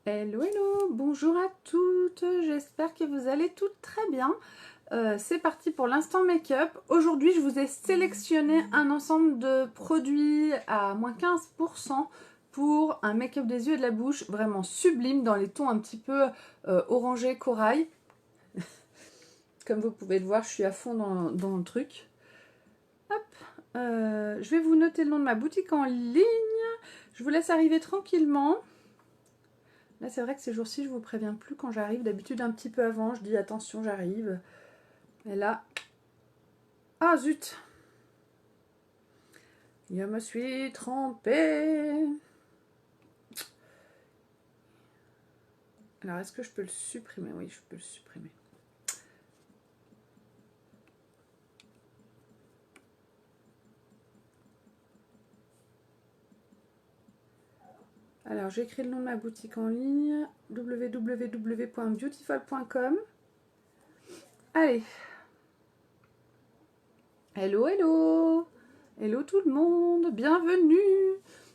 Hello, hello, bonjour à toutes, j'espère que vous allez toutes très bien. C'est parti pour l'instant make-up. Aujourd'hui, je vous ai sélectionné un ensemble de produits à moins 15% pour un make-up des yeux et de la bouche vraiment sublime dans les tons un petit peu orangé corail. Comme vous pouvez le voir, je suis à fond dans le truc. Hop, je vais vous noter le nom de ma boutique en ligne. Je vous laisse arriver tranquillement. Là, c'est vrai que ces jours-ci, je vous préviens plus quand j'arrive. D'habitude, un petit peu avant, je dis attention, j'arrive. Et là, ah zut, je me suis trompée. Alors, est-ce que je peux le supprimer? Oui, je peux le supprimer. Alors, j'écris le nom de ma boutique en ligne, www.beautiful.com. Allez. Hello, hello. Hello tout le monde, bienvenue.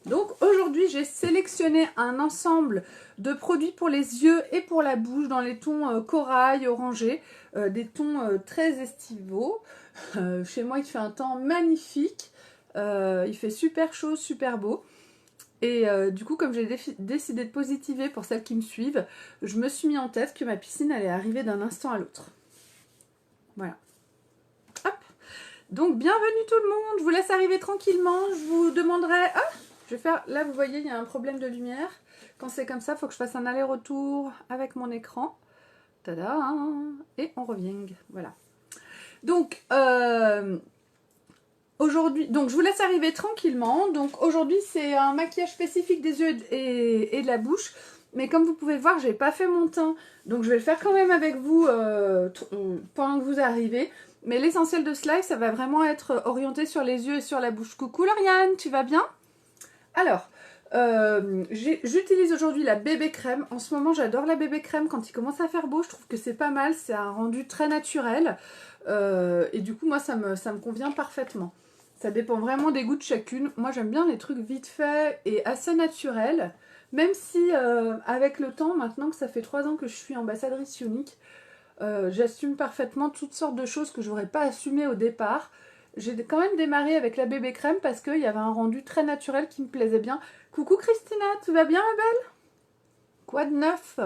Donc aujourd'hui j'ai sélectionné un ensemble de produits pour les yeux et pour la bouche dans les tons corail, orangé, des tons très estivaux. Chez moi il fait un temps magnifique, il fait super chaud, super beau. Et du coup comme j'ai décidé de positiver pour celles qui me suivent, je me suis mis en tête que ma piscine allait arriver d'un instant à l'autre. Voilà. Hop. Donc bienvenue tout le monde, je vous laisse arriver tranquillement, je vous demanderai... Ah, je vais faire... Là vous voyez il y a un problème de lumière, quand c'est comme ça il faut que je fasse un aller-retour avec mon écran. Tada. Et on revient, voilà. Donc aujourd'hui, donc je vous laisse arriver tranquillement. Donc aujourd'hui c'est un maquillage spécifique des yeux et de la bouche. Mais comme vous pouvez le voir, j'ai pas fait mon teint. Donc je vais le faire quand même avec vous pendant que vous arrivez. Mais l'essentiel de cela, ça va vraiment être orienté sur les yeux et sur la bouche. Coucou Lauriane, tu vas bien? Alors, j'utilise aujourd'hui la bébé crème. En ce moment, j'adore la bébé crème. Quand il commence à faire beau, je trouve que c'est pas mal. C'est un rendu très naturel. Et du coup, moi, ça me convient parfaitement. Ça dépend vraiment des goûts de chacune. Moi, j'aime bien les trucs vite faits et assez naturels. Même si, avec le temps, maintenant que ça fait 3 ans que je suis ambassadrice unique, j'assume parfaitement toutes sortes de choses que j'aurais pas assumées au départ. J'ai quand même démarré avec la bébé crème parce qu'il y avait un rendu très naturel qui me plaisait bien. Coucou Christina, tu vas bien ma belle? Quoi de neuf?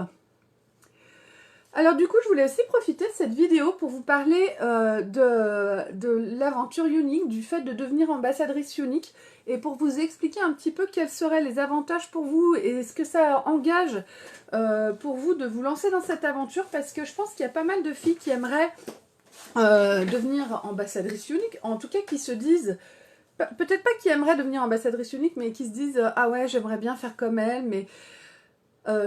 Alors du coup, je voulais aussi profiter de cette vidéo pour vous parler de l'aventure unique, du fait de devenir ambassadrice unique, et pour vous expliquer un petit peu quels seraient les avantages pour vous et ce que ça engage pour vous de vous lancer dans cette aventure, parce que je pense qu'il y a pas mal de filles qui aimeraient devenir ambassadrice unique, en tout cas qui se disent, peut-être pas qui aimeraient devenir ambassadrice unique, mais qui se disent ah ouais j'aimerais bien faire comme elle, mais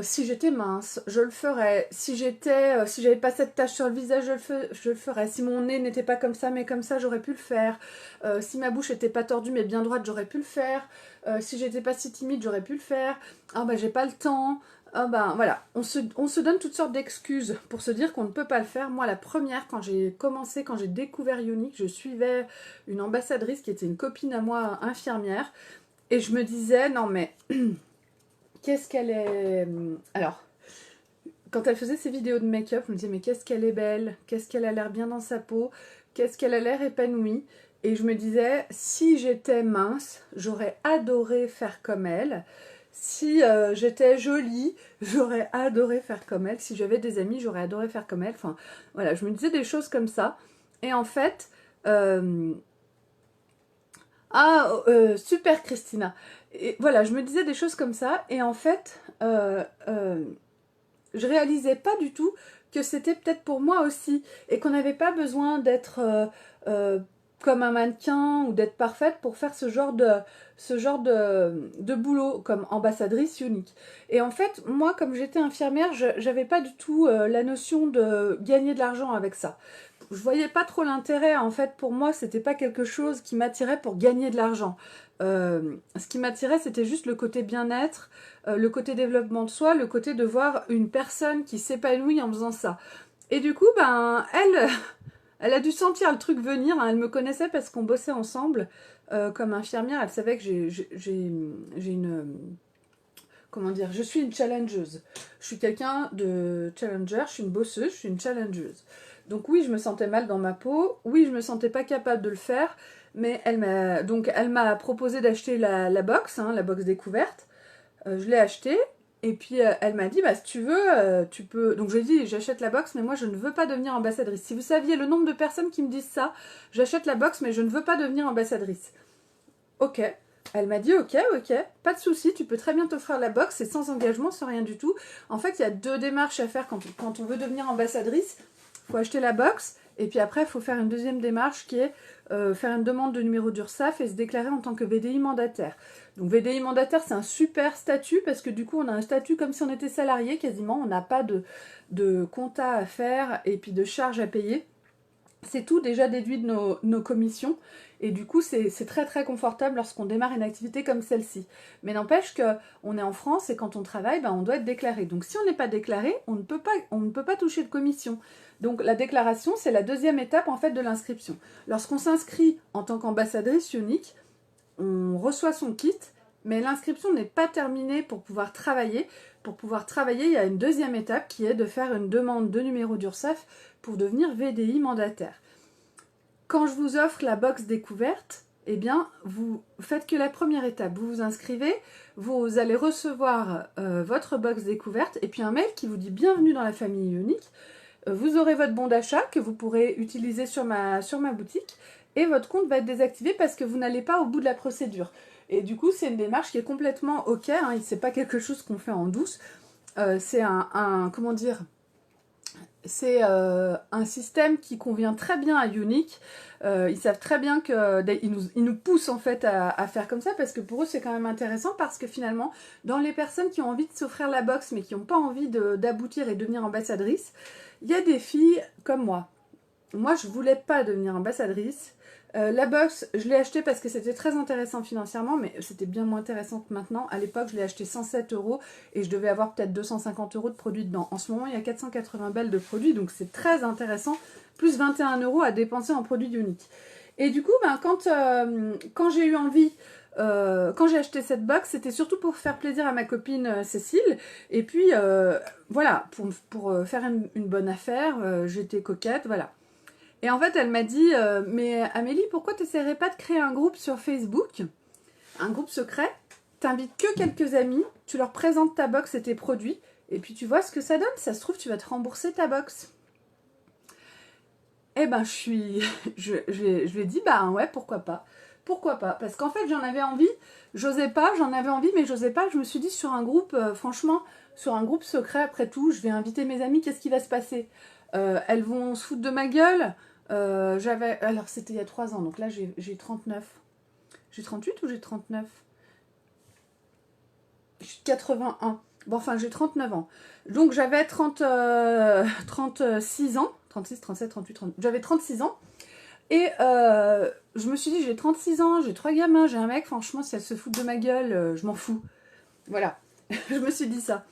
si j'étais mince, je le ferais. Si j'avais pas cette tache sur le visage, je le ferais. Si mon nez n'était pas comme ça, mais comme ça, j'aurais pu le faire. Si ma bouche était pas tordue, mais bien droite, j'aurais pu le faire. Si j'étais pas si timide, j'aurais pu le faire. Ah bah j'ai pas le temps. Ah ben voilà, on se donne toutes sortes d'excuses pour se dire qu'on ne peut pas le faire. Moi, la première, quand j'ai découvert Unique, je suivais une ambassadrice qui était une copine à moi, infirmière, et je me disais, non mais qu'est-ce qu'elle est... Alors, quand elle faisait ses vidéos de make-up, je me disais, mais qu'est-ce qu'elle est belle, qu'est-ce qu'elle a l'air bien dans sa peau, qu'est-ce qu'elle a l'air épanouie. Et je me disais, si j'étais mince, j'aurais adoré faire comme elle. Si j'étais jolie, j'aurais adoré faire comme elle. Si j'avais des amis, j'aurais adoré faire comme elle. Enfin, voilà, je me disais des choses comme ça. Et en fait... super Christina. Et voilà, je me disais des choses comme ça. Et en fait... je réalisais pas du tout que c'était peut-être pour moi aussi et qu'on n'avait pas besoin d'être comme un mannequin ou d'être parfaite pour faire ce genre de boulot comme ambassadrice unique. Et en fait, moi, comme j'étais infirmière, j'avais pas du tout la notion de gagner de l'argent avec ça. Je voyais pas trop l'intérêt, en fait, pour moi, c'était pas quelque chose qui m'attirait pour gagner de l'argent. Ce qui m'attirait, c'était juste le côté bien-être, le côté développement de soi, le côté de voir une personne qui s'épanouit en faisant ça. Et du coup, ben, elle a dû sentir le truc venir, hein. Elle me connaissait parce qu'on bossait ensemble comme infirmière. Elle savait que j'ai une... comment dire, je suis une challengeuse. Je suis quelqu'un de challenger, je suis une bosseuse, je suis une challengeuse. Donc oui, je me sentais mal dans ma peau, oui, je me sentais pas capable de le faire, mais elle m'a proposé d'acheter la box, hein, la box découverte. Je l'ai achetée, et puis elle m'a dit, bah si tu veux, tu peux... Donc je lui ai dit, j'achète la box, mais moi je ne veux pas devenir ambassadrice. Si vous saviez le nombre de personnes qui me disent ça, j'achète la box, mais je ne veux pas devenir ambassadrice. Ok. Elle m'a dit ok, pas de souci, tu peux très bien t'offrir la box, c'est sans engagement, sans rien du tout. En fait, il y a 2 démarches à faire quand on veut devenir ambassadrice. Il faut acheter la box, et puis après, il faut faire une deuxième démarche qui est faire une demande de numéro d'URSSAF et se déclarer en tant que VDI mandataire. Donc VDI mandataire, c'est un super statut, parce que du coup, on a un statut comme si on était salarié quasiment, on n'a pas de compta à faire et puis de charges à payer. C'est tout déjà déduit de nos commissions. Et du coup, c'est très très confortable lorsqu'on démarre une activité comme celle-ci. Mais n'empêche qu'on est en France et quand on travaille, ben, on doit être déclaré. Donc si on n'est pas déclaré, on ne peut pas toucher de commission. Donc la déclaration, c'est la deuxième étape en fait de l'inscription. Lorsqu'on s'inscrit en tant qu'ambassadrice unique, on reçoit son kit, mais l'inscription n'est pas terminée pour pouvoir travailler. Pour pouvoir travailler, il y a une deuxième étape qui est de faire une demande de numéro d'URSSAF pour devenir VDI mandataire. Quand je vous offre la box découverte, eh bien, vous faites que la première étape. Vous vous inscrivez, vous allez recevoir votre box découverte et puis un mail qui vous dit bienvenue dans la famille unique. Vous aurez votre bon d'achat que vous pourrez utiliser sur ma boutique et votre compte va être désactivé parce que vous n'allez pas au bout de la procédure. Et du coup, c'est une démarche qui est complètement ok, hein, c'est pas quelque chose qu'on fait en douce. C'est comment dire, c'est un système qui convient très bien à Unique. Ils savent très bien qu'ils nous poussent en fait à faire comme ça parce que pour eux c'est quand même intéressant parce que finalement dans les personnes qui ont envie de s'offrir la box mais qui n'ont pas envie d'aboutir et devenir ambassadrice, il y a des filles comme moi. Moi je voulais pas devenir ambassadrice. La box, je l'ai achetée parce que c'était très intéressant financièrement, mais c'était bien moins intéressant que maintenant. À l'époque, je l'ai acheté 107 € et je devais avoir peut-être 250 € de produits dedans. En ce moment, il y a 480 balles de produits, donc c'est très intéressant. Plus 21 € à dépenser en produits uniques. Et du coup, ben, quand j'ai eu envie, quand j'ai acheté cette box, c'était surtout pour faire plaisir à ma copine Cécile. Et puis, voilà, pour faire une bonne affaire, j'étais coquette, voilà. Et en fait, elle m'a dit, mais Amélie, pourquoi tu n'essaierais pas de créer un groupe sur Facebook, un groupe secret, t'invites que quelques amis, tu leur présentes ta box et tes produits, et puis tu vois ce que ça donne, ça se trouve, tu vas te rembourser ta box. Eh ben, je lui ai dit, bah ouais, pourquoi pas. Pourquoi pas? Parce qu'en fait, j'en avais envie, j'osais pas, j'en avais envie, mais j'osais pas. Je me suis dit, sur un groupe, franchement, sur un groupe secret, après tout, je vais inviter mes amis, qu'est-ce qui va se passer? Elles vont se foutre de ma gueule. Alors c'était il y a 3 ans, donc là j'ai 39. J'ai 38 ou j'ai 39? J'ai 81. Bon, enfin, j'ai 39 ans. Donc j'avais 36 ans. 36, 37, 38, 30. J'avais 36 ans. Et je me suis dit, j'ai 36 ans, j'ai 3 gamins, j'ai un mec, franchement, si elle se fout de ma gueule, je m'en fous. Voilà. Je me suis dit ça.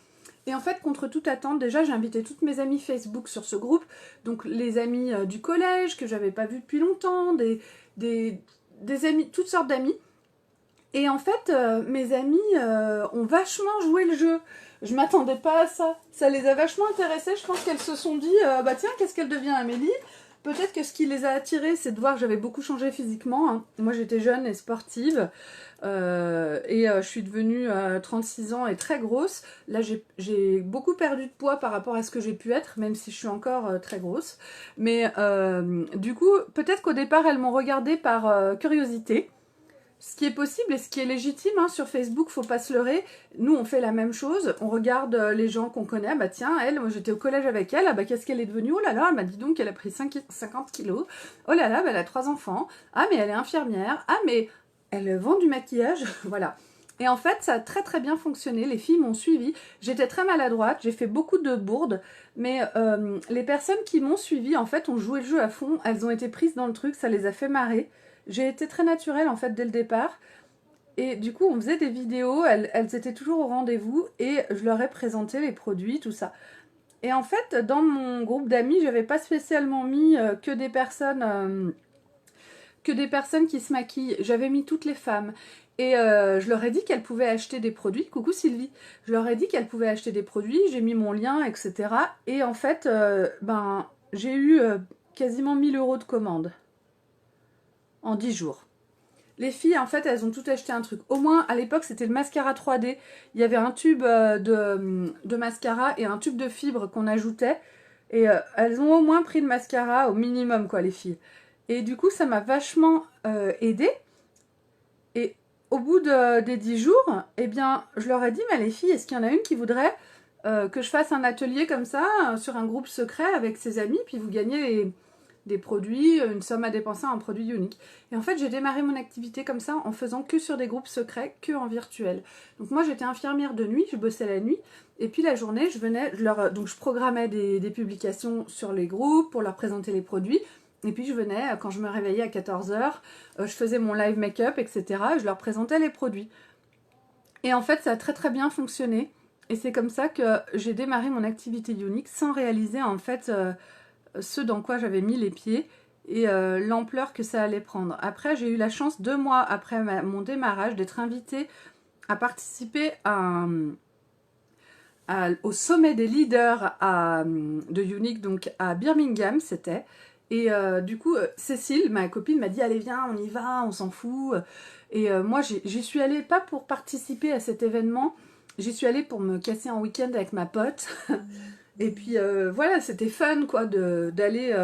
Et en fait, contre toute attente, déjà, j'ai invité toutes mes amies Facebook sur ce groupe. Donc, les amis du collège, que j'avais pas vu depuis longtemps, des amis, toutes sortes d'amis. Et en fait, mes amis ont vachement joué le jeu. Je m'attendais pas à ça. Ça les a vachement intéressées. Je pense qu'elles se sont dit, bah tiens, qu'est-ce qu'elle devient Amélie? Peut-être que ce qui les a attirées, c'est de voir que j'avais beaucoup changé physiquement. Hein. Moi, j'étais jeune et sportive. Je suis devenue 36 ans et très grosse. Là, j'ai beaucoup perdu de poids par rapport à ce que j'ai pu être, même si je suis encore très grosse. Mais du coup, peut-être qu'au départ, elles m'ont regardée par curiosité. Ce qui est possible et ce qui est légitime, hein, sur Facebook, faut pas se leurrer. Nous, on fait la même chose. On regarde les gens qu'on connaît. Ah bah tiens, elle, moi j'étais au collège avec elle. Ah bah qu'est-ce qu'elle est devenue? Oh là là, elle m'a dit donc qu'elle a pris 50 kilos. Oh là là, bah, elle a 3 enfants. Ah mais elle est infirmière. Ah mais elle vend du maquillage. Voilà. Et en fait, ça a très très bien fonctionné. Les filles m'ont suivi. J'étais très maladroite. J'ai fait beaucoup de bourdes. Mais les personnes qui m'ont suivi, en fait, ont joué le jeu à fond. Elles ont été prises dans le truc. Ça les a fait marrer. J'ai été très naturelle en fait dès le départ et du coup on faisait des vidéos, elles étaient toujours au rendez-vous et je leur ai présenté les produits, tout ça. Et en fait dans mon groupe d'amis j'avais pas spécialement mis que des personnes qui se maquillent, j'avais mis toutes les femmes. Et je leur ai dit qu'elles pouvaient acheter des produits. Coucou Sylvie. Je leur ai dit qu'elles pouvaient acheter des produits. J'ai mis mon lien, etc. Et en fait, ben, j'ai eu quasiment 1000 € de commandes en 10 jours. Les filles, en fait, elles ont toutes acheté un truc. Au moins, à l'époque, c'était le mascara 3D. Il y avait un tube de mascara et un tube de fibre qu'on ajoutait. Et elles ont au moins pris le mascara au minimum, quoi, les filles. Et du coup, ça m'a vachement aidée. Et au bout des 10 jours, eh bien, je leur ai dit, mais les filles, est-ce qu'il y en a une qui voudrait que je fasse un atelier comme ça, sur un groupe secret avec ses amis, puis vous gagnez des produits, une somme à dépenser en produits uniques. Et en fait, j'ai démarré mon activité comme ça, en faisant que sur des groupes secrets, que en virtuel. Donc moi, j'étais infirmière de nuit, je bossais la nuit, et puis la journée, donc je programmais des publications sur les groupes pour leur présenter les produits. Et puis je venais, quand je me réveillais à 14 h, je faisais mon live make-up, etc. Et je leur présentais les produits. Et en fait, ça a très très bien fonctionné. Et c'est comme ça que j'ai démarré mon activité unique sans réaliser en fait ce dans quoi j'avais mis les pieds et l'ampleur que ça allait prendre. Après, j'ai eu la chance, 2 mois après mon démarrage, d'être invitée à participer au sommet des leaders de Unique, donc à Birmingham, c'était. Et du coup, Cécile, ma copine, m'a dit « Allez, viens, on y va, on s'en fout. » Et moi, j'y suis allée pas pour participer à cet événement, j'y suis allée pour me casser en week-end avec ma pote. Et puis voilà, c'était fun quoi d'aller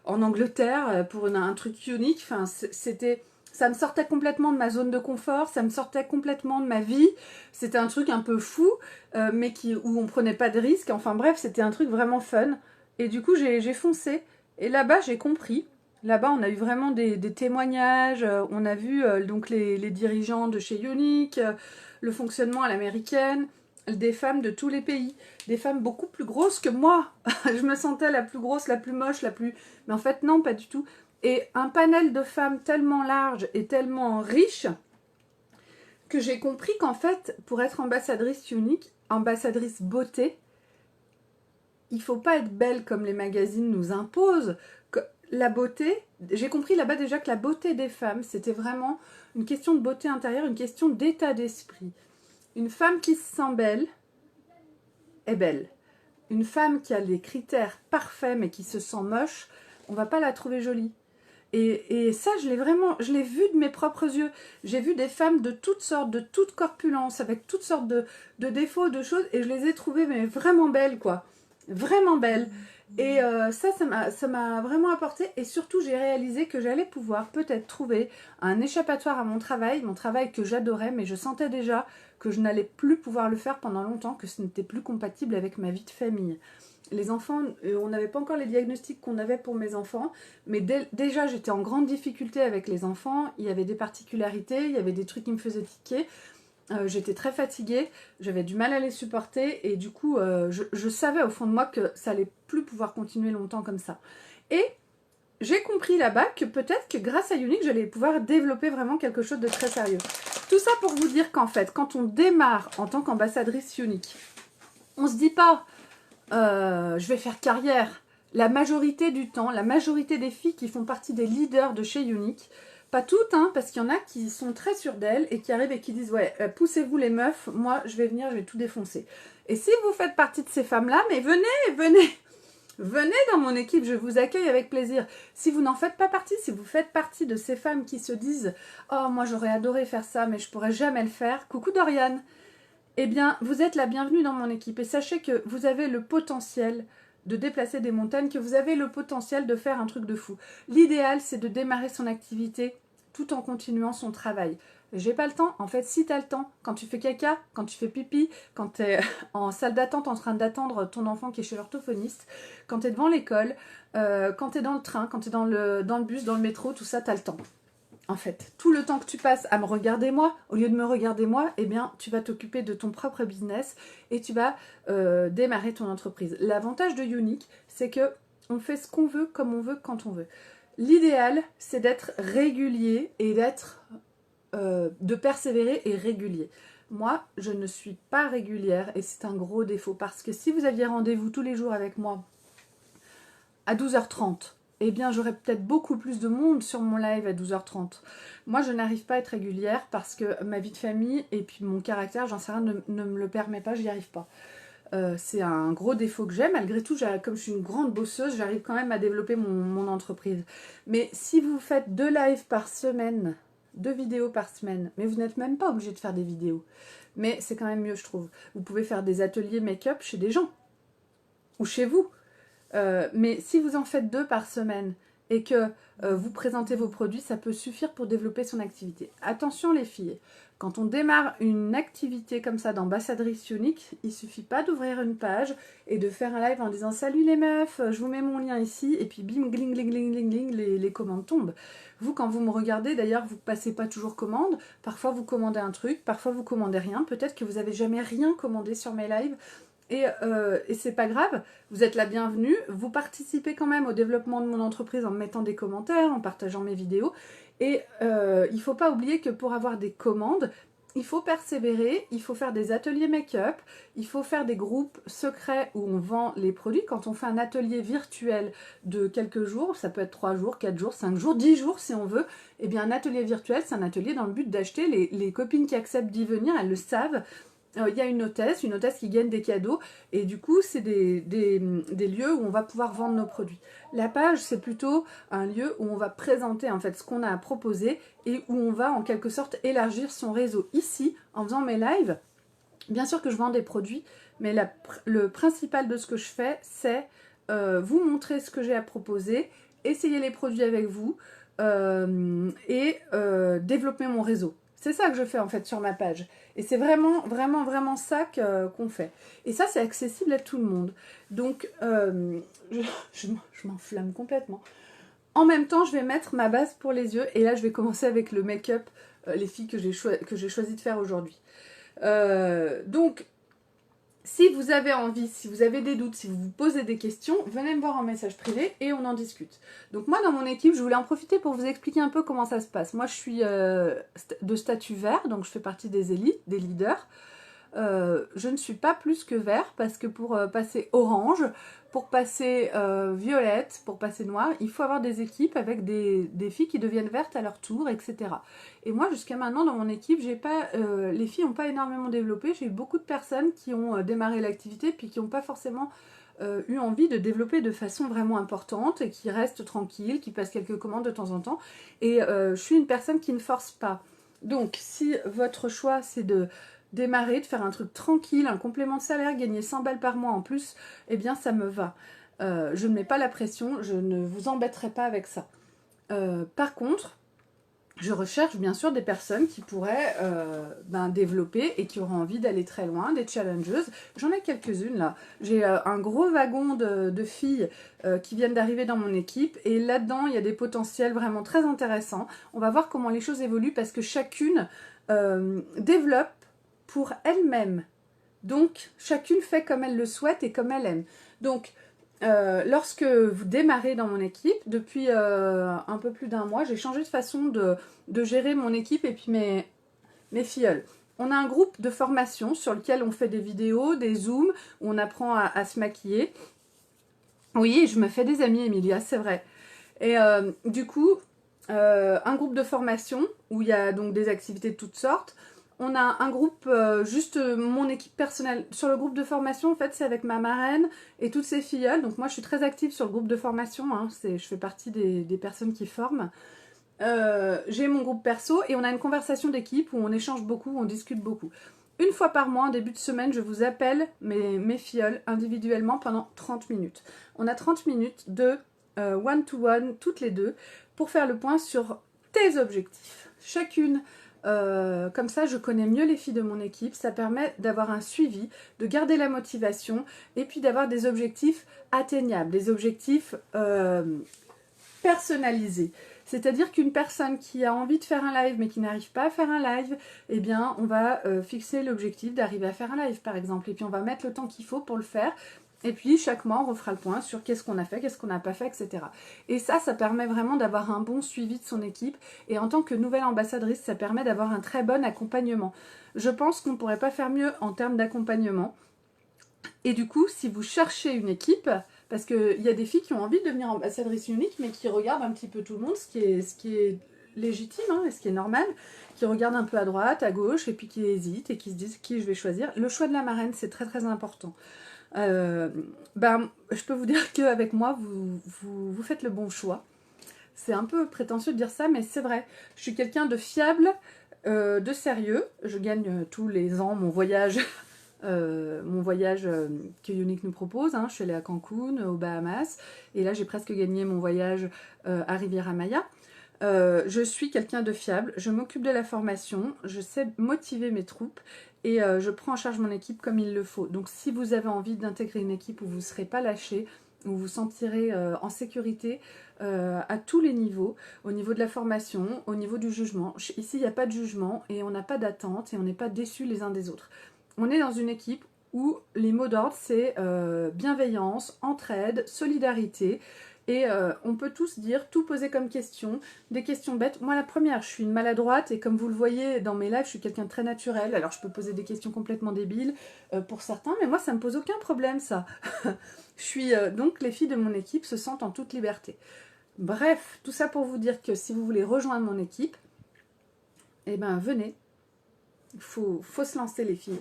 en Angleterre pour un truc unique. Enfin, ça me sortait complètement de ma zone de confort, ça me sortait complètement de ma vie. C'était un truc un peu fou, mais où on prenait pas de risques. Enfin bref, c'était un truc vraiment fun. Et du coup, j'ai foncé. Et là-bas, j'ai compris. Là-bas, on a eu vraiment des témoignages. On a vu donc les dirigeants de chez Unique, le fonctionnement à l'américaine, des femmes de tous les pays. Des femmes beaucoup plus grosses que moi. Je me sentais la plus grosse, la plus moche, la plus... Mais en fait, non, pas du tout. Et un panel de femmes tellement large et tellement riche que j'ai compris qu'en fait, pour être ambassadrice unique, ambassadrice beauté, il faut pas être belle comme les magazines nous imposent. La beauté, j'ai compris là-bas déjà que la beauté des femmes, c'était vraiment une question de beauté intérieure, une question d'état d'esprit. Une femme qui se sent belle est belle. Une femme qui a les critères parfaits mais qui se sent moche, on va pas la trouver jolie. Et ça, je l'ai vu de mes propres yeux. J'ai vu des femmes de toutes sortes, de toute corpulence, avec toutes sortes de défauts, de choses, et je les ai trouvées mais vraiment belles, quoi. Vraiment belles. Et ça m'a vraiment apporté. Et surtout, j'ai réalisé que j'allais pouvoir peut-être trouver un échappatoire à mon travail que j'adorais, mais je sentais déjà que je n'allais plus pouvoir le faire pendant longtemps, que ce n'était plus compatible avec ma vie de famille. Les enfants, on n'avait pas encore les diagnostics qu'on avait pour mes enfants, mais déjà j'étais en grande difficulté avec les enfants, il y avait des particularités, il y avait des trucs qui me faisaient tiquer, j'étais très fatiguée, j'avais du mal à les supporter, et du coup je savais au fond de moi que ça allait plus pouvoir continuer longtemps comme ça. Et j'ai compris là-bas que peut-être que grâce à Unique, j'allais pouvoir développer vraiment quelque chose de très sérieux. Tout ça pour vous dire qu'en fait, quand on démarre en tant qu'ambassadrice Unique, on se dit pas je vais faire carrière. La majorité du temps, la majorité des filles qui font partie des leaders de chez Unique, pas toutes, hein, parce qu'il y en a qui sont très sûres d'elles et qui arrivent et qui disent ouais, poussez-vous les meufs, moi je vais venir, je vais tout défoncer. Et si vous faites partie de ces femmes-là, mais venez dans mon équipe, je vous accueille avec plaisir. Si vous n'en faites pas partie, si vous faites partie de ces femmes qui se disent oh moi j'aurais adoré faire ça, mais je pourrais jamais le faire, coucou Doriane. Eh bien, vous êtes la bienvenue dans mon équipe et sachez que vous avez le potentiel de déplacer des montagnes, que vous avez le potentiel de faire un truc de fou. L'idéal, c'est de démarrer son activité tout en continuant son travail. J'ai pas le temps. En fait, si tu as le temps, quand tu fais caca, quand tu fais pipi, quand tu es en salle d'attente en train d'attendre ton enfant qui est chez l'orthophoniste, quand tu es devant l'école, quand tu es dans le train, quand tu es dans le bus, dans le métro, tout ça, tu as le temps. En fait, tout le temps que tu passes à me regarder moi, au lieu de me regarder moi, eh bien, tu vas t'occuper de ton propre business et tu vas démarrer ton entreprise. L'avantage de Unique, c'est que on fait ce qu'on veut, comme on veut, quand on veut. L'idéal, c'est d'être régulier et de persévérer et régulier. Moi, je ne suis pas régulière et c'est un gros défaut parce que si vous aviez rendez-vous tous les jours avec moi à 12 h 30, eh bien j'aurai peut-être beaucoup plus de monde sur mon live à 12h30. Moi je n'arrive pas à être régulière parce que ma vie de famille et puis mon caractère, j'en sais rien, ne me le permet pas, j'y arrive pas. C'est un gros défaut que j'ai. Malgré tout, comme je suis une grande bosseuse, j'arrive quand même à développer mon entreprise. Mais si vous faites 2 lives par semaine, 2 vidéos par semaine, mais vous n'êtes même pas obligé de faire des vidéos, mais c'est quand même mieux, je trouve. Vous pouvez faire des ateliers make-up chez des gens, ou chez vous. Mais si vous en faites 2 par semaine, et que vous présentez vos produits, ça peut suffire pour développer son activité. Attention les filles, quand on démarre une activité comme ça d'ambassadrice unique, il ne suffit pas d'ouvrir une page et de faire un live en disant « Salut les meufs, je vous mets mon lien ici » et puis bim, gling, gling, gling, gling, gling, les commandes tombent. Vous, quand vous me regardez, d'ailleurs, vous ne passez pas toujours commande. Parfois, vous commandez un truc, parfois, vous commandez rien. Peut-être que vous n'avez jamais rien commandé sur mes lives. Et c'est pas grave, vous êtes la bienvenue, vous participez quand même au développement de mon entreprise en mettant des commentaires, en partageant mes vidéos. Et il faut pas oublier que pour avoir des commandes, il faut persévérer, il faut faire des ateliers make-up, il faut faire des groupes secrets où on vend les produits. Quand on fait un atelier virtuel de quelques jours, ça peut être 3 jours, 4 jours, 5 jours, 10 jours si on veut, eh bien un atelier virtuel, c'est un atelier dans le but d'acheter. Les copines qui acceptent d'y venir, elles le savent. Il y a une hôtesse qui gagne des cadeaux et du coup c'est des lieux où on va pouvoir vendre nos produits. La page c'est plutôt un lieu où on va présenter en fait ce qu'on a à proposer et où on va en quelque sorte élargir son réseau. Ici, en faisant mes lives, bien sûr que je vends des produits, mais le principal de ce que je fais c'est vous montrer ce que j'ai à proposer, essayer les produits avec vous et développer mon réseau. C'est ça que je fais en fait sur ma page. Et c'est vraiment, vraiment, vraiment ça qu'on fait. Et ça, c'est accessible à tout le monde. Donc, je m'enflamme complètement. En même temps, je vais mettre ma base pour les yeux. Et là, je vais commencer avec le make-up, les filles que j'ai choisi de faire aujourd'hui. Donc, si vous avez envie, si vous avez des doutes, si vous vous posez des questions, venez me voir en message privé et on en discute. Donc moi, dans mon équipe, je voulais en profiter pour vous expliquer un peu comment ça se passe. Moi, je suis de statut vert, donc je fais partie des élites, des leaders. Je ne suis pas plus que vert parce que pour passer orange, pour passer violette, pour passer noir, il faut avoir des équipes avec des filles qui deviennent vertes à leur tour, etc. Et moi, jusqu'à maintenant, dans mon équipe, les filles n'ont pas énormément développé. J'ai eu beaucoup de personnes qui ont démarré l'activité puis qui n'ont pas forcément eu envie de développer de façon vraiment importante et qui restent tranquilles, qui passent quelques commandes de temps en temps. Et je suis une personne qui ne force pas. Donc, si votre choix, c'est de démarrer, de faire un truc tranquille, un complément de salaire, gagner 100 balles par mois en plus, eh bien ça me va. Je ne mets pas la pression, je ne vous embêterai pas avec ça. Par contre, je recherche bien sûr des personnes qui pourraient développer et qui auront envie d'aller très loin, des challengeuses. J'en ai quelques-unes là. J'ai un gros wagon de filles qui viennent d'arriver dans mon équipe et là-dedans il y a des potentiels vraiment très intéressants. On va voir comment les choses évoluent parce que chacune développe pour elle-même. Donc, chacune fait comme elle le souhaite et comme elle aime. Donc, lorsque vous démarrez dans mon équipe, depuis un peu plus d'un mois, j'ai changé de façon de gérer mon équipe et puis mes filleuls. On a un groupe de formation sur lequel on fait des vidéos, des zooms, où on apprend à se maquiller. Oui, je me fais des amis, Emilia, c'est vrai. Et du coup, un groupe de formation où il y a donc des activités de toutes sortes. On a un groupe, juste mon équipe personnelle. Sur le groupe de formation, en fait, c'est avec ma marraine et toutes ses filleules. Donc moi, je suis très active sur le groupe de formation. Hein. Je fais partie des personnes qui forment. J'ai mon groupe perso et on a une conversation d'équipe où on échange beaucoup, on discute beaucoup. Une fois par mois, en début de semaine, je vous appelle mes filleules individuellement pendant 30 minutes. On a 30 minutes de one-to-one, toutes les deux, pour faire le point sur tes objectifs. Chacune... comme ça, je connais mieux les filles de mon équipe. Ça permet d'avoir un suivi, de garder la motivation et puis d'avoir des objectifs atteignables, des objectifs personnalisés. C'est-à-dire qu'une personne qui a envie de faire un live mais qui n'arrive pas à faire un live, eh bien, on va fixer l'objectif d'arriver à faire un live, par exemple. Et puis, on va mettre le temps qu'il faut pour le faire. Et puis, chaque mois, on refera le point sur qu'est-ce qu'on a fait, qu'est-ce qu'on n'a pas fait, etc. Et ça permet vraiment d'avoir un bon suivi de son équipe. Et en tant que nouvelle ambassadrice, ça permet d'avoir un très bon accompagnement. Je pense qu'on ne pourrait pas faire mieux en termes d'accompagnement. Et du coup, si vous cherchez une équipe, Parce qu'il y a des filles qui ont envie de devenir ambassadrice unique, mais qui regardent un petit peu tout le monde, ce qui est légitime, hein, et ce qui est normal, qui regardent un peu à droite, à gauche, et puis qui hésitent, et qui se disent qui je vais choisir. Le choix de la marraine, c'est très très important. Je peux vous dire qu'avec moi, vous faites le bon choix. C'est un peu prétentieux de dire ça, mais c'est vrai. Je suis quelqu'un de fiable, de sérieux. Je gagne tous les ans mon voyage, que Younique nous propose. Hein. Je suis allée à Cancun, aux Bahamas, et là j'ai presque gagné mon voyage à Riviera Maya. Je suis quelqu'un de fiable, je m'occupe de la formation, je sais motiver mes troupes et je prends en charge mon équipe comme il le faut. Donc si vous avez envie d'intégrer une équipe où vous ne serez pas lâché, où vous vous sentirez en sécurité à tous les niveaux, au niveau de la formation, au niveau du jugement. Ici, il n'y a pas de jugement et on n'a pas d'attente et on n'est pas déçus les uns des autres. On est dans une équipe où les mots d'ordre, c'est bienveillance, entraide, solidarité. Et on peut tous dire, tout poser comme question, des questions bêtes. Moi, la première, je suis une maladroite et comme vous le voyez dans mes lives, je suis quelqu'un de très naturel. Alors, je peux poser des questions complètement débiles pour certains, mais moi, ça ne me pose aucun problème, ça. Je suis donc, les filles de mon équipe se sentent en toute liberté. Bref, tout ça pour vous dire que si vous voulez rejoindre mon équipe, eh ben, venez. Il faut se lancer, les filles.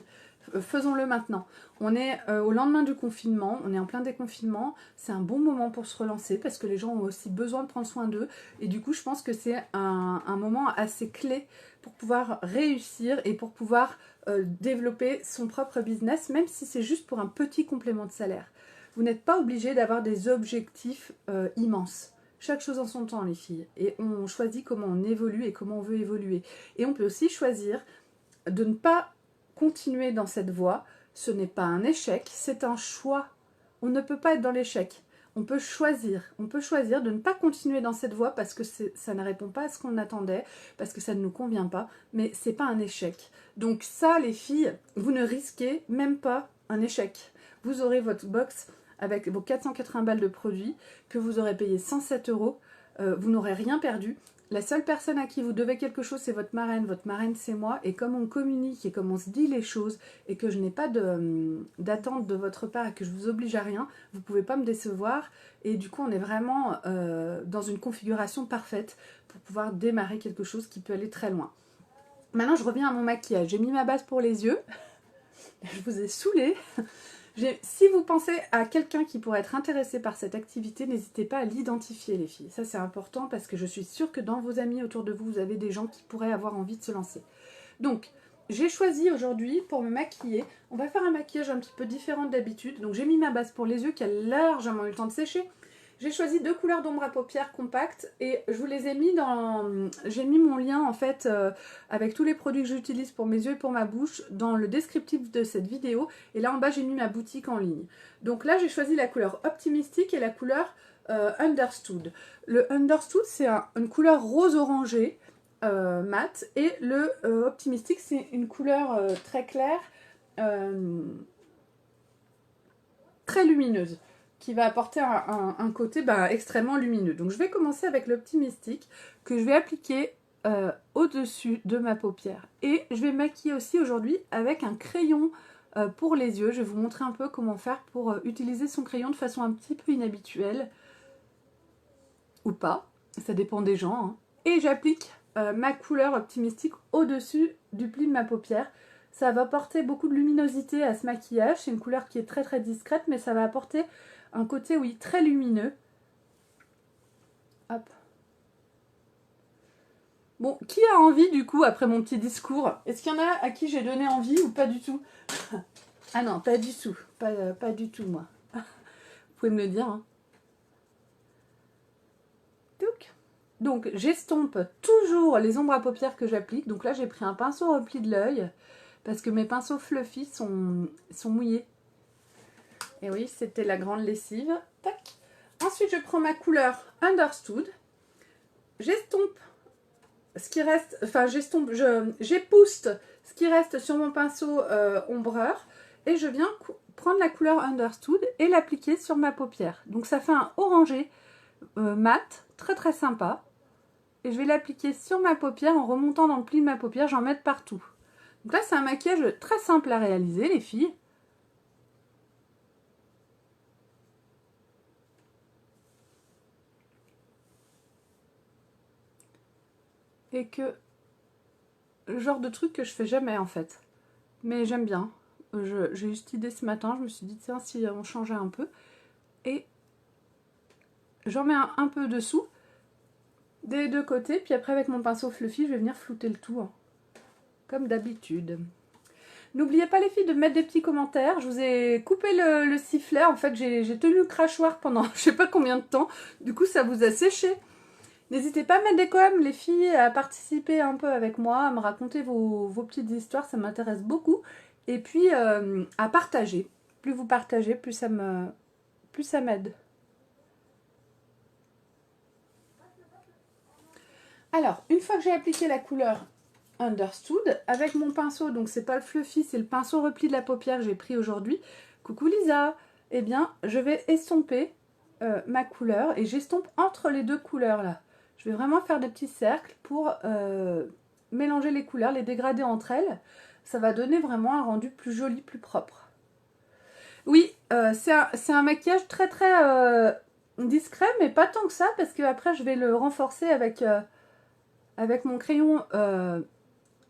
Faisons-le maintenant. On est au lendemain du confinement, on est en plein déconfinement, c'est un bon moment pour se relancer parce que les gens ont aussi besoin de prendre soin d'eux et du coup je pense que c'est un moment assez clé pour pouvoir réussir et pour pouvoir développer son propre business, même si c'est juste pour un petit complément de salaire. Vous n'êtes pas obligé d'avoir des objectifs immenses. Chaque chose en son temps, les filles, et on choisit comment on évolue et comment on veut évoluer. Et on peut aussi choisir de ne pas continuer dans cette voie. Ce n'est pas un échec, c'est un choix. On ne peut pas être dans l'échec. On peut choisir de ne pas continuer dans cette voie parce que ça ne répond pas à ce qu'on attendait, parce que ça ne nous convient pas, mais c'est pas un échec. Donc ça, les filles, vous ne risquez même pas un échec. Vous aurez votre box avec vos 480 balles de produits que vous aurez payé 107 €. Vous n'aurez rien perdu. La seule personne à qui vous devez quelque chose, c'est votre marraine c'est moi, et comme on communique et comme on se dit les choses, et que je n'ai pas d'attente de votre part et que je vous oblige à rien, vous ne pouvez pas me décevoir, et du coup on est vraiment dans une configuration parfaite pour pouvoir démarrer quelque chose qui peut aller très loin. Maintenant je reviens à mon maquillage, j'ai mis ma base pour les yeux, je vous ai saoulé. Si vous pensez à quelqu'un qui pourrait être intéressé par cette activité, n'hésitez pas à l'identifier, les filles. Ça, c'est important parce que je suis sûre que dans vos amis autour de vous, vous avez des gens qui pourraient avoir envie de se lancer. Donc, j'ai choisi aujourd'hui pour me maquiller. On va faire un maquillage un petit peu différent d'habitude. Donc, j'ai mis ma base pour les yeux qui a largement eu le temps de sécher. J'ai choisi 2 couleurs d'ombre à paupières compactes et je vous les ai mis dans... J'ai mis mon lien en fait avec tous les produits que j'utilise pour mes yeux et pour ma bouche dans le descriptif de cette vidéo. Et là en bas j'ai mis ma boutique en ligne. Donc là j'ai choisi la couleur Optimistic et la couleur Understood. Le Understood c'est une couleur rose orangé mat et le Optimistic c'est une couleur très claire, très lumineuse, qui va apporter un côté extrêmement lumineux. Donc je vais commencer avec l'Optimistic que je vais appliquer au-dessus de ma paupière. Et je vais maquiller aussi aujourd'hui avec un crayon pour les yeux. Je vais vous montrer un peu comment faire pour utiliser son crayon de façon un petit peu inhabituelle. Ou pas, ça dépend des gens. Hein. Et j'applique ma couleur Optimistic au-dessus du pli de ma paupière. Ça va apporter beaucoup de luminosité à ce maquillage. C'est une couleur qui est très très discrète, mais ça va apporter un côté, oui, très lumineux. Hop. Bon, qui a envie du coup, après mon petit discours? Est-ce qu'il y en a à qui j'ai donné envie ou pas du tout? Ah non, pas du tout. Pas du tout, moi. Vous pouvez me le dire. Hein. Donc, j'estompe toujours les ombres à paupières que j'applique. Donc là, j'ai pris un pinceau repli de l'œil parce que mes pinceaux fluffy sont mouillés. Et oui, c'était la grande lessive. Tac. Ensuite, je prends ma couleur Understood. J'estompe ce qui reste, enfin j'épouste ce qui reste sur mon pinceau ombreur et je viens prendre la couleur Understood et l'appliquer sur ma paupière. Donc ça fait un orangé mat, très très sympa. Et je vais l'appliquer sur ma paupière en remontant dans le pli de ma paupière, j'en mets partout. Donc là, c'est un maquillage très simple à réaliser, les filles. et que le genre de truc que je fais jamais en fait. Mais j'aime bien. J'ai eu cette idée ce matin, je me suis dit tiens si on changeait un peu. Et j'en mets un peu dessous, des deux côtés, puis après avec mon pinceau fluffy, je vais venir flouter le tout, hein, comme d'habitude. N'oubliez pas les filles de mettre des petits commentaires, je vous ai coupé le sifflet, en fait j'ai tenu le crachoir pendant je sais pas combien de temps, du coup ça vous a séché. N'hésitez pas à mettre des coms les filles, à participer un peu avec moi, à me raconter vos petites histoires, ça m'intéresse beaucoup. Et puis à partager, plus vous partagez, plus ça m'aide. Alors, une fois que j'ai appliqué la couleur Understood, avec mon pinceau, donc c'est pas le fluffy, c'est le pinceau repli de la paupière que j'ai pris aujourd'hui. Coucou Lisa! Eh bien, je vais estomper ma couleur et j'estompe entre les deux couleurs là. Je vais vraiment faire des petits cercles pour mélanger les couleurs, les dégrader entre elles. Ça va donner vraiment un rendu plus joli, plus propre. Oui, c'est un maquillage très discret, mais pas tant que ça, parce que après je vais le renforcer avec mon crayon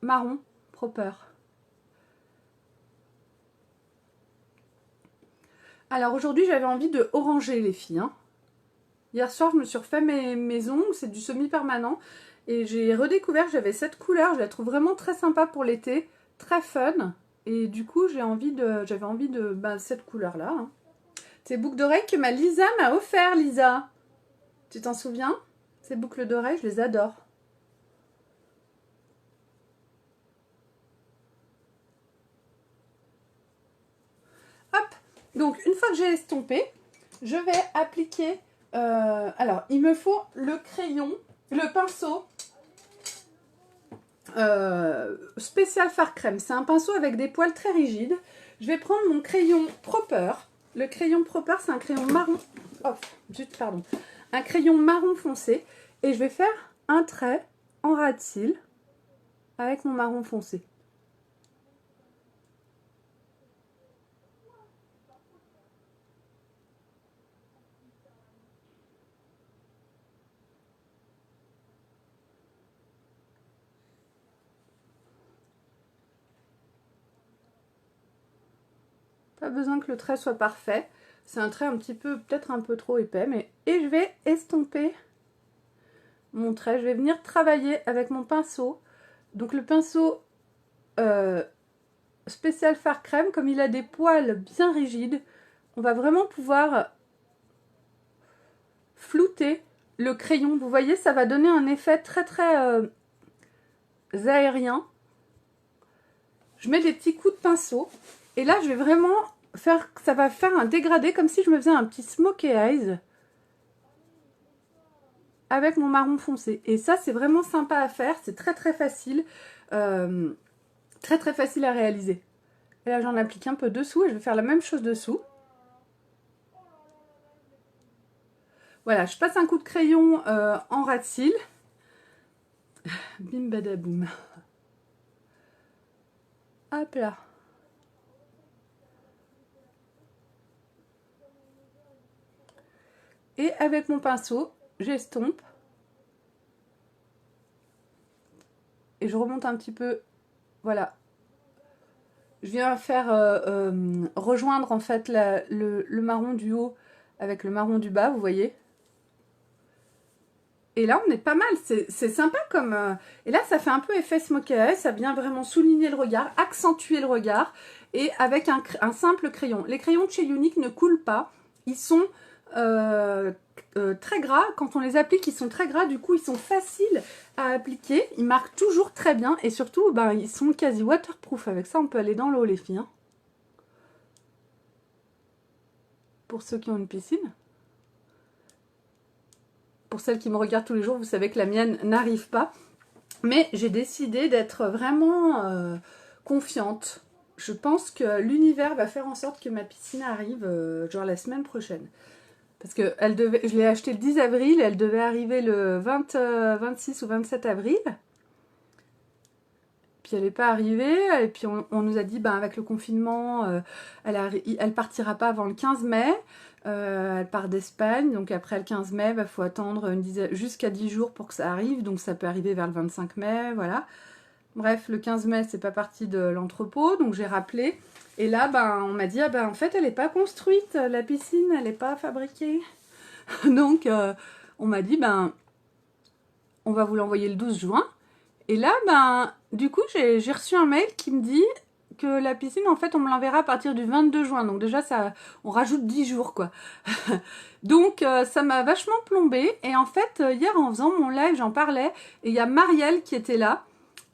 marron Proper. Alors aujourd'hui j'avais envie de oranger les filles. Hein. Hier soir je me suis refait mes ongles, c'est du semi-permanent. Et j'ai redécouvert que j'avais cette couleur, je la trouve vraiment très sympa pour l'été, très fun. Et du coup j'avais envie de cette couleur-là. Hein. Ces boucles d'oreilles que ma Lisa m'a offert, Lisa. Tu t'en souviens? Ces boucles d'oreilles, je les adore. Hop, donc une fois que j'ai estompé, je vais appliquer... alors, il me faut le crayon, le pinceau spécial Fard Crème. C'est un pinceau avec des poils très rigides. Je vais prendre mon crayon Proper. Le crayon Proper, c'est un crayon marron... Oh, zut, pardon. Un crayon marron foncé. Et je vais faire un trait en ras de cils avec mon marron foncé. Pas besoin que le trait soit parfait. C'est un trait un petit peu, peut-être un peu trop épais, mais... Et je vais estomper mon trait. Je vais venir travailler avec mon pinceau. Donc le pinceau spécial Fard Crème, comme il a des poils bien rigides, on va vraiment pouvoir flouter le crayon. Vous voyez, ça va donner un effet très aérien. Je mets des petits coups de pinceau. Et là, je vais vraiment faire... Ça va faire un dégradé, comme si je me faisais un petit smokey eyes avec mon marron foncé. Et ça, c'est vraiment sympa à faire. C'est très facile. Très facile à réaliser. Et là, j'en applique un peu dessous et je vais faire la même chose dessous. Voilà, je passe un coup de crayon en ras de cils. Bim badaboum. Hop là. Et avec mon pinceau, j'estompe. Et je remonte un petit peu. Voilà. Je viens faire rejoindre en fait le marron du haut avec le marron du bas, vous voyez. Et là, on est pas mal. C'est sympa comme... Et là, ça fait un peu effet smokey eye. Ça vient vraiment souligner le regard, accentuer le regard. Et avec un simple crayon. Les crayons de chez Younique ne coulent pas. Ils sont très gras. Quand on les applique, ils sont très gras. Du coup, ils sont faciles à appliquer. Ils marquent toujours très bien. Et surtout, ben, ils sont quasi waterproof. Avec ça, on peut aller dans l'eau, les filles. Hein. Pour ceux qui ont une piscine. Pour celles qui me regardent tous les jours, vous savez que la mienne n'arrive pas. Mais j'ai décidé d'être vraiment confiante. Je pense que l'univers va faire en sorte que ma piscine arrive genre la semaine prochaine. Parce que je l'ai achetée le 10 avril, elle devait arriver le 26 ou 27 avril. puis elle n'est pas arrivée, et puis on nous a dit, ben, avec le confinement, elle partira pas avant le 15 mai, elle part d'Espagne, donc après le 15 mai, il faut attendre jusqu'à 10 jours pour que ça arrive, donc ça peut arriver vers le 25 mai, voilà. Bref, le 15 mai, c'est pas parti de l'entrepôt, donc j'ai rappelé. Et là, ben, on m'a dit, ah ben, en fait, elle n'est pas construite, la piscine, elle n'est pas fabriquée. Donc, on m'a dit, ben, on va vous l'envoyer le 12 juin. Et là, ben, du coup, j'ai reçu un mail qui me dit que la piscine, en fait, on me l'enverra à partir du 22 juin. Donc déjà, ça, on rajoute 10 jours, quoi. Donc, ça m'a vachement plombée. Et en fait, hier, en faisant mon live, j'en parlais. Et il y a Marielle qui était là.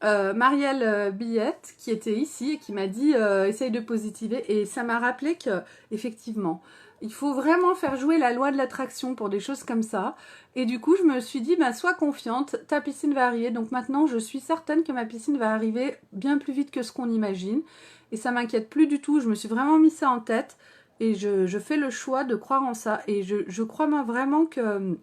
Marielle Billette qui était ici et qui m'a dit essaye de positiver, et ça m'a rappelé que effectivement il faut vraiment faire jouer la loi de l'attraction pour des choses comme ça. Et du coup je me suis dit, bah, sois confiante, ta piscine va arriver. Donc maintenant je suis certaine que ma piscine va arriver bien plus vite que ce qu'on imagine, et ça m'inquiète plus du tout. Je me suis vraiment mis ça en tête et je fais le choix de croire en ça, et je crois vraiment que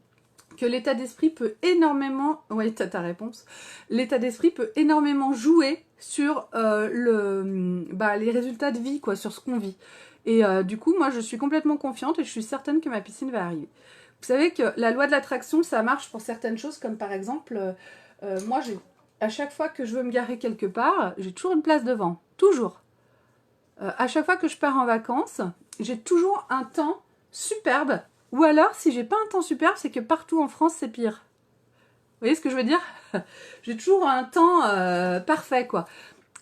l'état d'esprit peut énormément... Oui, t'as ta réponse. L'état d'esprit peut énormément jouer sur les résultats de vie, quoi, sur ce qu'on vit. Et du coup, moi, je suis complètement confiante et je suis certaine que ma piscine va arriver. Vous savez que la loi de l'attraction, ça marche pour certaines choses, comme par exemple, moi, à chaque fois que je veux me garer quelque part, j'ai toujours une place devant. Toujours. À chaque fois que je pars en vacances, j'ai toujours un temps superbe. Ou alors, si j'ai pas un temps superbe, c'est que partout en France, c'est pire. Vous voyez ce que je veux dire? J'ai toujours un temps parfait, quoi.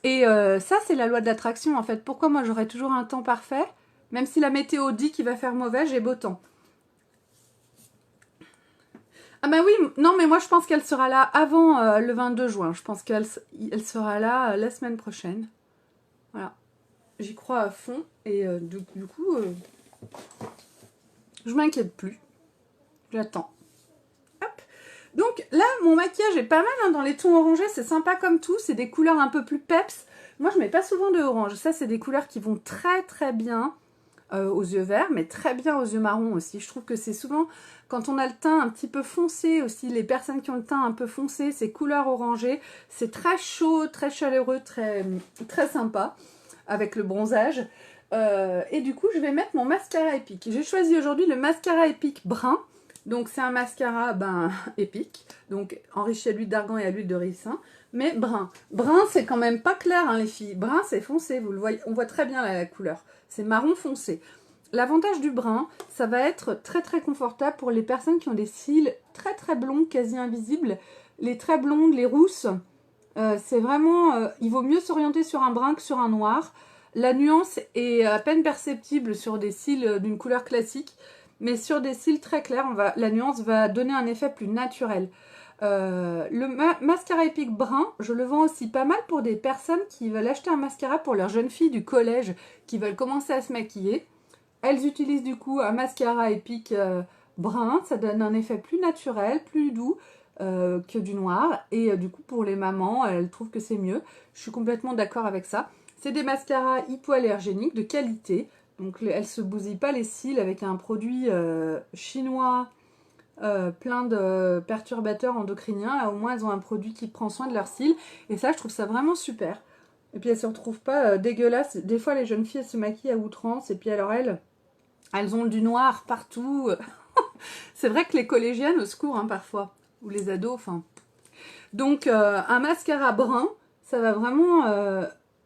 Et ça, c'est la loi de l'attraction, en fait. Pourquoi moi, j'aurais toujours un temps parfait? Même si la météo dit qu'il va faire mauvais, j'ai beau temps. Ah bah oui, non, mais moi, je pense qu'elle sera là avant le 22 juin. Je pense qu'elle sera là la semaine prochaine. Voilà. J'y crois à fond. Et du coup... je m'inquiète plus. J'attends. Hop. Donc là, mon maquillage est pas mal hein, dans les tons orangés. C'est sympa comme tout. C'est des couleurs un peu plus peps. Moi, je mets pas souvent de orange. Ça, c'est des couleurs qui vont très très bien aux yeux verts, mais très bien aux yeux marrons aussi. Je trouve que c'est souvent, quand on a le teint un petit peu foncé aussi, les personnes qui ont le teint un peu foncé, ces couleurs orangées, c'est très chaud, très chaleureux, très, très sympa avec le bronzage. Et du coup, je vais mettre mon mascara épique. J'ai choisi aujourd'hui le mascara épique brun. Donc, c'est un mascara épique. Donc, enrichi à l'huile d'argan et à l'huile de ricin. Mais brun. Brun, c'est quand même pas clair, hein, les filles. Brun, c'est foncé. Vous le voyez, on voit très bien la couleur. C'est marron foncé. L'avantage du brun, ça va être très très confortable pour les personnes qui ont des cils très très blonds, quasi invisibles. Les très blondes, les rousses, c'est vraiment... il vaut mieux s'orienter sur un brun que sur un noir. La nuance est à peine perceptible sur des cils d'une couleur classique, mais sur des cils très clairs, la nuance va donner un effet plus naturel. Le mascara épique brun, je le vends aussi pas mal pour des personnes qui veulent acheter un mascara pour leurs jeunes filles du collège, qui veulent commencer à se maquiller. Elles utilisent du coup un mascara épique brun, ça donne un effet plus naturel, plus doux que du noir. Et du coup pour les mamans, elles trouvent que c'est mieux. Je suis complètement d'accord avec ça. C'est des mascaras hypoallergéniques de qualité. Donc elles ne se bousillent pas les cils avec un produit chinois plein de perturbateurs endocriniens. Là, au moins elles ont un produit qui prend soin de leurs cils. Et ça, je trouve ça vraiment super. Et puis elles ne se retrouvent pas dégueulasses. Des fois les jeunes filles, elles se maquillent à outrance. Et puis alors elles ont du noir partout. C'est vrai que les collégiennes, au secours hein, parfois. Ou les ados, enfin. Donc un mascara brun, ça va vraiment...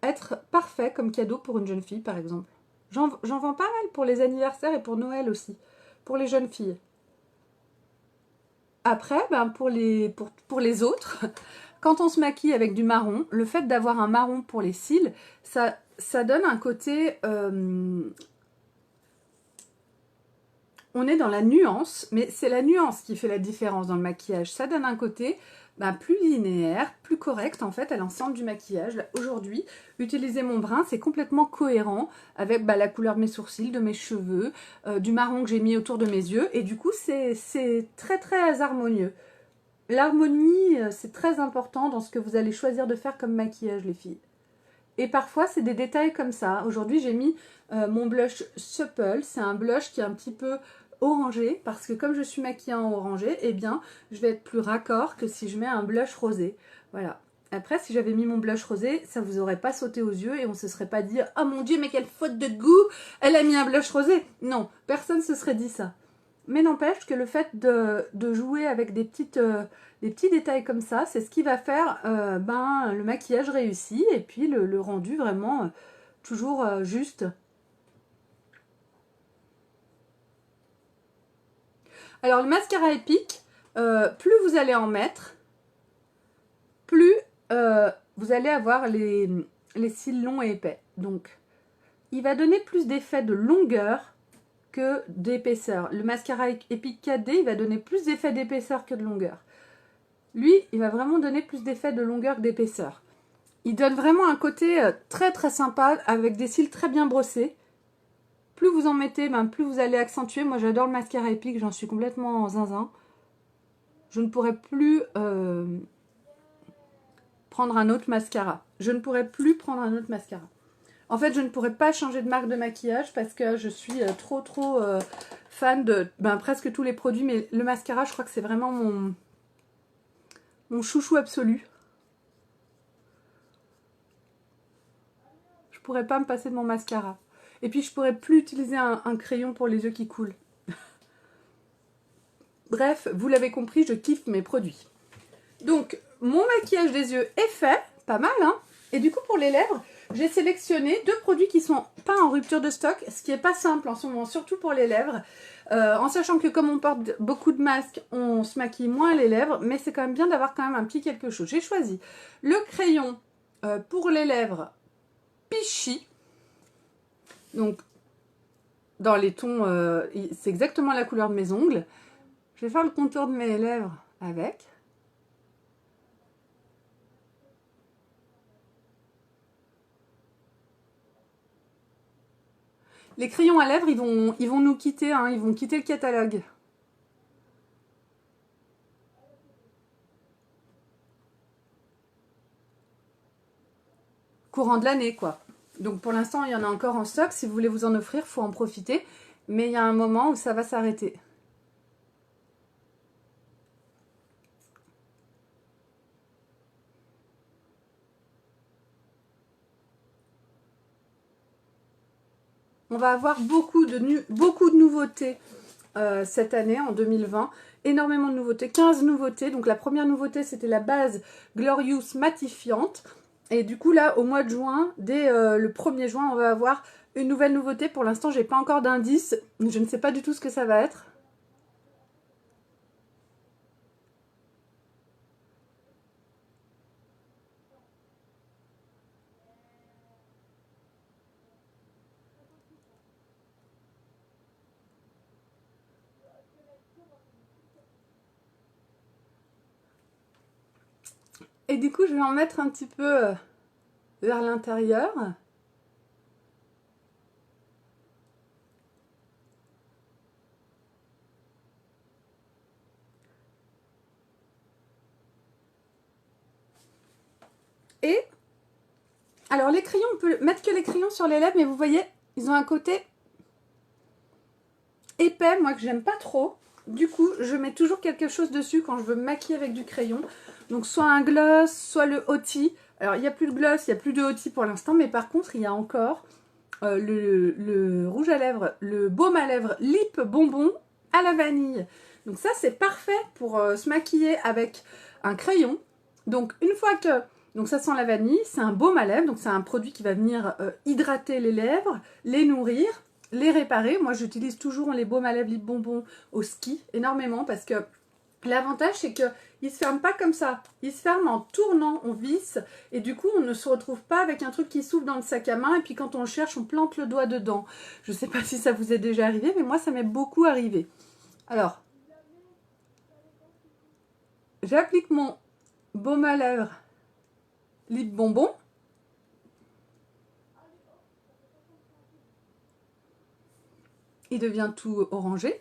être parfait comme cadeau pour une jeune fille, par exemple. J'en vends pas mal pour les anniversaires et pour Noël aussi, pour les jeunes filles. Après, pour les autres, quand on se maquille avec du marron, le fait d'avoir un marron pour les cils, ça donne un côté... on est dans la nuance, mais c'est la nuance qui fait la différence dans le maquillage. Ça donne un côté... plus linéaire, plus correct en fait à l'ensemble du maquillage. Aujourd'hui, utiliser mon brun, c'est complètement cohérent avec la couleur de mes sourcils, de mes cheveux, du marron que j'ai mis autour de mes yeux. Et du coup, c'est très très harmonieux. L'harmonie, c'est très important dans ce que vous allez choisir de faire comme maquillage, les filles. Et parfois, c'est des détails comme ça. Aujourd'hui, j'ai mis mon blush Supple. C'est un blush qui est un petit peu... orangé, parce que comme je suis maquillée en orangé, eh bien, je vais être plus raccord que si je mets un blush rosé. Voilà. Après, si j'avais mis mon blush rosé, ça vous aurait pas sauté aux yeux et on se serait pas dit « Oh mon Dieu, mais quelle faute de goût, elle a mis un blush rosé !» Non, personne se serait dit ça. Mais n'empêche que le fait de jouer avec des petits détails comme ça, c'est ce qui va faire le maquillage réussi et puis le rendu vraiment toujours juste. Alors le mascara Epic, plus vous allez en mettre, plus vous allez avoir les cils longs et épais. Donc, il va donner plus d'effet de longueur que d'épaisseur. Le mascara Epic 4D, il va donner plus d'effet d'épaisseur que de longueur. Lui, il va vraiment donner plus d'effet de longueur que d'épaisseur. Il donne vraiment un côté très très sympa avec des cils très bien brossés. Plus vous en mettez, plus vous allez accentuer. Moi, j'adore le mascara Epic, j'en suis complètement zinzin. Je ne pourrais plus prendre un autre mascara. Je ne pourrais plus prendre un autre mascara. En fait, je ne pourrais pas changer de marque de maquillage parce que je suis trop fan de presque tous les produits. Mais le mascara, je crois que c'est vraiment mon chouchou absolu. Je pourrais pas me passer de mon mascara. Et puis, je pourrais plus utiliser un crayon pour les yeux qui coulent. Bref, vous l'avez compris, je kiffe mes produits. Donc, mon maquillage des yeux est fait. Pas mal, hein? Et du coup, pour les lèvres, j'ai sélectionné 2 produits qui sont pas en rupture de stock, ce qui n'est pas simple en ce moment, surtout pour les lèvres. En sachant que comme on porte beaucoup de masques, on se maquille moins les lèvres, mais c'est quand même bien d'avoir quand même un petit quelque chose. J'ai choisi le crayon pour les lèvres Pichy. Donc, dans les tons, c'est exactement la couleur de mes ongles. Je vais faire le contour de mes lèvres avec. Les crayons à lèvres, ils vont nous quitter, hein, ils vont quitter le catalogue. Courant de l'année, quoi. Donc pour l'instant, il y en a encore en stock. Si vous voulez vous en offrir, il faut en profiter. Mais il y a un moment où ça va s'arrêter. On va avoir beaucoup de nouveautés cette année, en 2020. Énormément de nouveautés, 15 nouveautés. Donc la première nouveauté, c'était la base Glorious matifiante. Et du coup, là, au mois de juin, dès le 1er juin, on va avoir une nouvelle nouveauté. Pour l'instant, j'ai pas encore d'indice. Je ne sais pas du tout ce que ça va être. Et du coup, je vais en mettre un petit peu vers l'intérieur. Et, alors les crayons, on peut mettre que les crayons sur les lèvres, mais vous voyez, ils ont un côté épais, moi que j'aime pas trop. Du coup, je mets toujours quelque chose dessus quand je veux me maquiller avec du crayon. Donc soit un gloss, soit le Hoti. Alors il n'y a plus de gloss, il n'y a plus de Hoti pour l'instant, mais par contre il y a encore le rouge à lèvres, le baume à lèvres Lip Bonbon à la vanille. Donc ça c'est parfait pour se maquiller avec un crayon. Donc une fois que... Donc ça sent la vanille, c'est un baume à lèvres, donc c'est un produit qui va venir hydrater les lèvres, les nourrir, les réparer. Moi j'utilise toujours les baumes à lèvres Lip Bonbon au ski, énormément, parce que l'avantage c'est que il se ferme pas comme ça, il se ferme en tournant, on visse, et du coup on ne se retrouve pas avec un truc qui s'ouvre dans le sac à main, et puis quand on le cherche, on plante le doigt dedans. Je sais pas si ça vous est déjà arrivé, mais moi ça m'est beaucoup arrivé. Alors, j'applique mon baume à lèvres Lip Bonbon. Il devient tout orangé.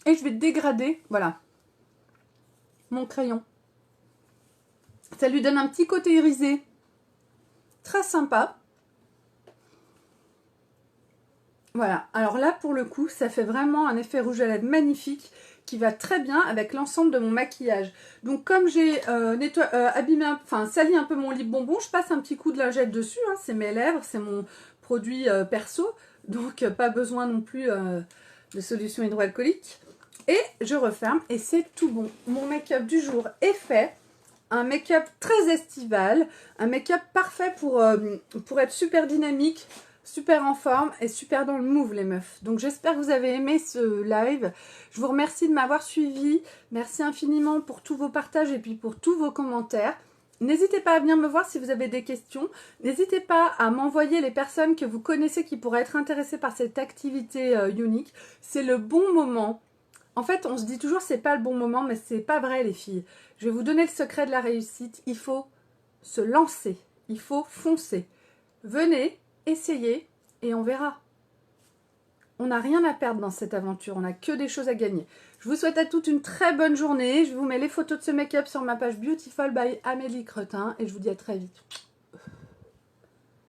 Et je vais dégrader, voilà, mon crayon. Ça lui donne un petit côté irisé, très sympa. Voilà, alors là pour le coup, ça fait vraiment un effet rouge à lèvres magnifique qui va très bien avec l'ensemble de mon maquillage. Donc comme j'ai abîmé, sali un peu mon lip bonbon, je passe un petit coup de lingette dessus, hein, c'est mes lèvres, c'est mon produit perso, donc pas besoin non plus de solution hydroalcoolique. Et je referme et c'est tout bon. Mon make-up du jour est fait. Un make-up très estival, un make-up parfait pour être super dynamique, super en forme et super dans le move les meufs. Donc j'espère que vous avez aimé ce live. Je vous remercie de m'avoir suivi. Merci infiniment pour tous vos partages et puis pour tous vos commentaires. N'hésitez pas à venir me voir si vous avez des questions. N'hésitez pas à m'envoyer les personnes que vous connaissez qui pourraient être intéressées par cette activité unique. C'est le bon moment. En fait, on se dit toujours c'est pas le bon moment, mais c'est pas vrai les filles. Je vais vous donner le secret de la réussite. Il faut se lancer. Il faut foncer. Venez, essayez et on verra. On n'a rien à perdre dans cette aventure. On n'a que des choses à gagner. Je vous souhaite à toutes une très bonne journée. Je vous mets les photos de ce make-up sur ma page Beautiful by Amélie Cretin et je vous dis à très vite.